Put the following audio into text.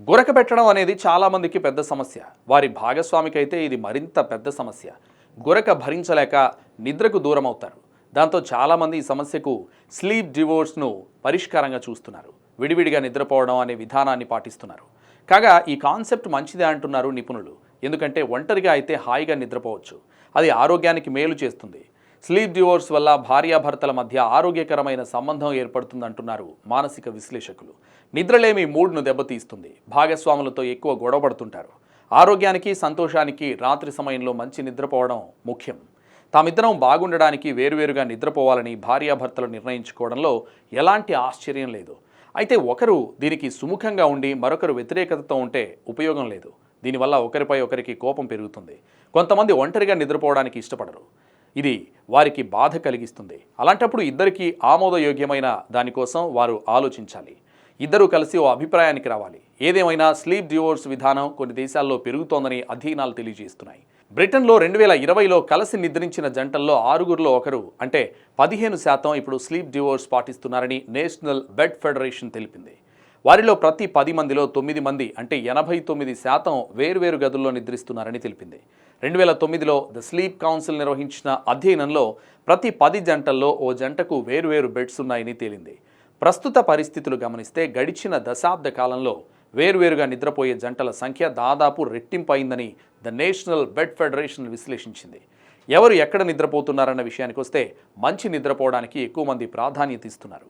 గురక పెట్టడం అనేది చాలామందికి పెద్ద సమస్య. వారి భాగస్వామికైతే ఇది మరింత పెద్ద సమస్య. గురక భరించలేక నిద్రకు దూరం అవుతారు. దాంతో చాలామంది ఈ సమస్యకు స్లీప్ డివోర్స్ను పరిష్కారంగా చూస్తున్నారు. విడివిడిగా నిద్రపోవడం అనే విధానాన్ని పాటిస్తున్నారు. కాగా ఈ కాన్సెప్ట్ మంచిదే అంటున్నారు నిపుణులు. ఎందుకంటే ఒంటరిగా అయితే హాయిగా నిద్రపోవచ్చు. అది ఆరోగ్యానికి మేలు చేస్తుంది. స్లీప్ డివోర్స్ వల్ల భార్యాభర్తల మధ్య ఆరోగ్యకరమైన సంబంధం ఏర్పడుతుందంటున్నారు మానసిక విశ్లేషకులు. నిద్రలేమి మూడ్ను దెబ్బతీస్తుంది. భాగస్వాములతో ఎక్కువ గొడవపడుతుంటారు. ఆరోగ్యానికి సంతోషానికి రాత్రి సమయంలో మంచి నిద్రపోవడం ముఖ్యం. తామిద్దరం బాగుండడానికి వేరువేరుగా నిద్రపోవాలని భార్యాభర్తలు నిర్ణయించుకోవడంలో ఎలాంటి ఆశ్చర్యం లేదు. అయితే ఒకరు దీనికి సుముఖంగా ఉండి మరొకరు వ్యతిరేకతతో ఉంటే ఉపయోగం లేదు. దీనివల్ల ఒకరిపై ఒకరికి కోపం పెరుగుతుంది. కొంతమంది ఒంటరిగా నిద్రపోవడానికి ఇష్టపడరు. ఇది వారికి బాధ కలిగిస్తుంది. అలాంటప్పుడు ఇద్దరికీ ఆమోదయోగ్యమైన దానికోసం వారు ఆలోచించాలి. ఇద్దరూ కలిసి ఓ అభిప్రాయానికి రావాలి. ఏదేమైనా స్లీప్ డివోర్స్ విధానం కొన్ని దేశాల్లో పెరుగుతోందని అధ్యయనాలు తెలియజేస్తున్నాయి. బ్రిటన్లో 2020లో కలిసి నిద్రించిన జంటల్లో 6గురిలో ఒకరు అంటే 15% ఇప్పుడు స్లీప్ డివోర్స్ పాటిస్తున్నారని నేషనల్ బెడ్ ఫెడరేషన్ తెలిపింది. వారిలో ప్రతి 10 మందిలో 9 మంది అంటే 89% వేర్వేరు గదుల్లో నిద్రిస్తున్నారని తెలిపింది. 2009లో ద స్లీప్ కౌన్సిల్ నిర్వహించిన అధ్యయనంలో ప్రతి 10 జంటల్లో ఓ జంటకు వేర్వేరు బెడ్స్ ఉన్నాయని తేలింది. ప్రస్తుత పరిస్థితులు గమనిస్తే గడిచిన దశాబ్ద కాలంలో వేర్వేరుగా నిద్రపోయే జంటల సంఖ్య దాదాపు రెట్టింపు అయిందని ద నేషనల్ బెడ్ ఫెడరేషన్ విశ్లేషించింది. ఎవరు ఎక్కడ నిద్రపోతున్నారన్న విషయానికి వస్తే మంచి నిద్రపోవడానికి ఎక్కువ మంది ప్రాధాన్యత ఇస్తున్నారు.